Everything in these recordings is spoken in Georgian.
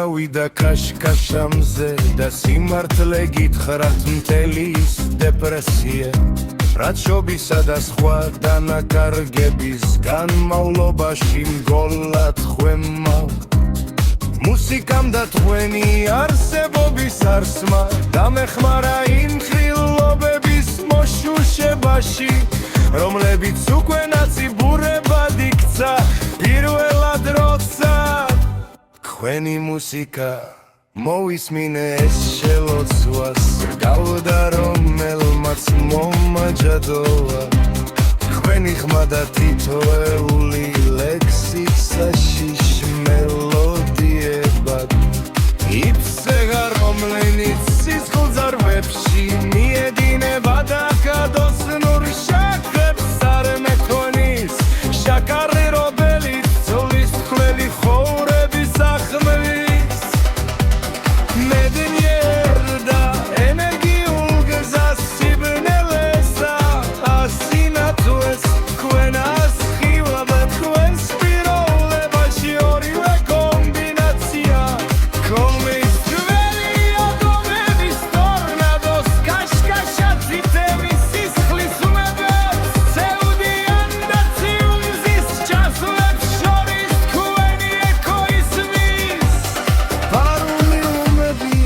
გავიდა კაშკაშამზე და სიმართლე გითხრათ მთელი ის დეპრესია რაც შობისა და სხვა დანაკარგების განმავლობაში მგოლად ხვემავ მუსიკამ და თქვენი არსებობის არსმა დამეხმარა იმ ხილობების მოშუშებაში რომლებიც უკვე ნაციბურებად იქცა პირველად როცა თქვენი მუსიკა მოვისმინე ეს შელოცვას გავდა რომელმაც მომაჯადოა თქვენი ხმა და თითოეული ლექსი საშიშ მელოდიებად იფსეგა რომლენიც სისხლძარღვებში მიედინება და გადოსნურ შაქრებს არ მეთონის შაკარი რობელიც ცოლის ხვლელი ხოვრების ახმლის მედნიერ და ენერგიულ გზას სიბნელესა ასინათუეს ქვენას ხივა და თქვენს პიროვლებაში ორივე კომბინაცია კომის ძველი ატომების ტორნადოს კაშკაშა ციტების სისხლის უმებებს ცეუდიან და ციუნზის ჩასვლებს შორის თქვენი ეკოიზმის პარული უმები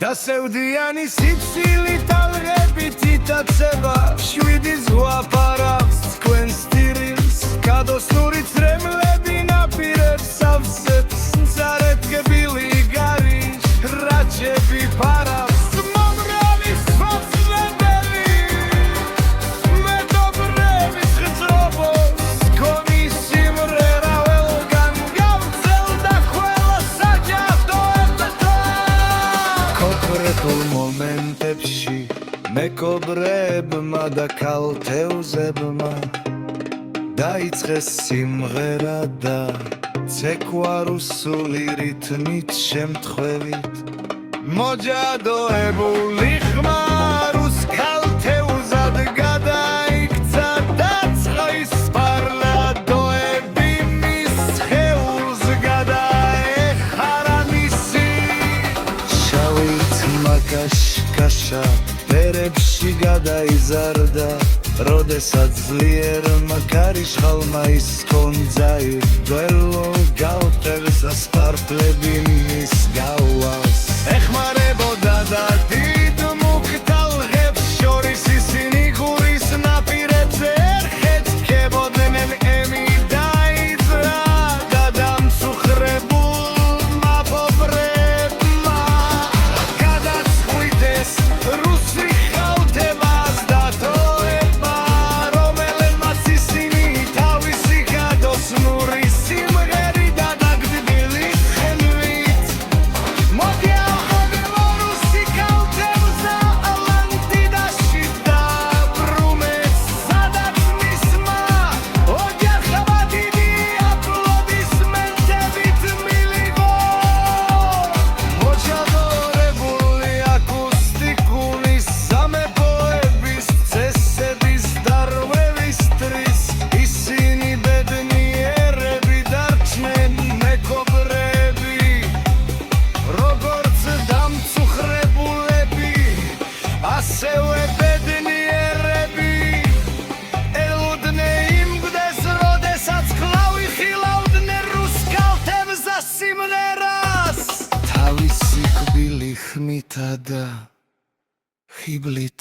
და სევდიანი სიცილი ტალღებით იტაცება შვიდი ზღვა პარავს თქვენ სტილს გადოსნური წრემლები ნაპირებს ავსებს მცარეთგებილი გარიშ რაჭები პარავს მომრალის ფოცლებელი მედობრების ხწრობოს ქონის სიმღერა ველგან გავწელდა ყველა საჯადოებდა კონკრეტულ მომენტებში მეკობრებმა და ქალთევზებმა დაიწყეს სიმღერა და ცეკვა რუსული რითმით შემთხვევით მოჯადოებული ხმა რუს ქალთევზად გადაიქცა და წყლის პარლადოები მის სხეულს გადაეხარა მისი შავი თმა კაშკაშა ფერებში გადაიზარდა როდესაც ძლიერმა ქარიშხალმა ის კონძა იდველო გავტევს ასპარფლები მის გავავს ეხმარებოდა და დიდ მუქ ტალღებს შორის ისინი ღურის ნაპირებზე ერხეთ ქებოდნენ ემი დაიძრა და დამსუხრებულმა პობრებმა გადაწყვიტეს რუსი ხალთებას დატოვება რომელმაც ისინი თავისი გადოსნური სიმღერით და დაგდბილი ცხენვით მოდი აღოდება რუსი ქალთევზა ალანტიდაში დაბრუნეს სადაც მისმა ოჯახმა დიდი აპლოდისმენტებით მილიღო მოჯადოებული აკუსტიკური სამეფოების წესების დარღვევისთვის ისინი ბედნიერები დარჩნენ მეკობრები როგორც დამწუხრებულები ასევე ბედნიერები ელოდნენ იმ გდეს როდესაც ხლავი ხილავდნენ რუს ქალთევზა სიმღერას თავისი კბილი ხმითა და ხიბლით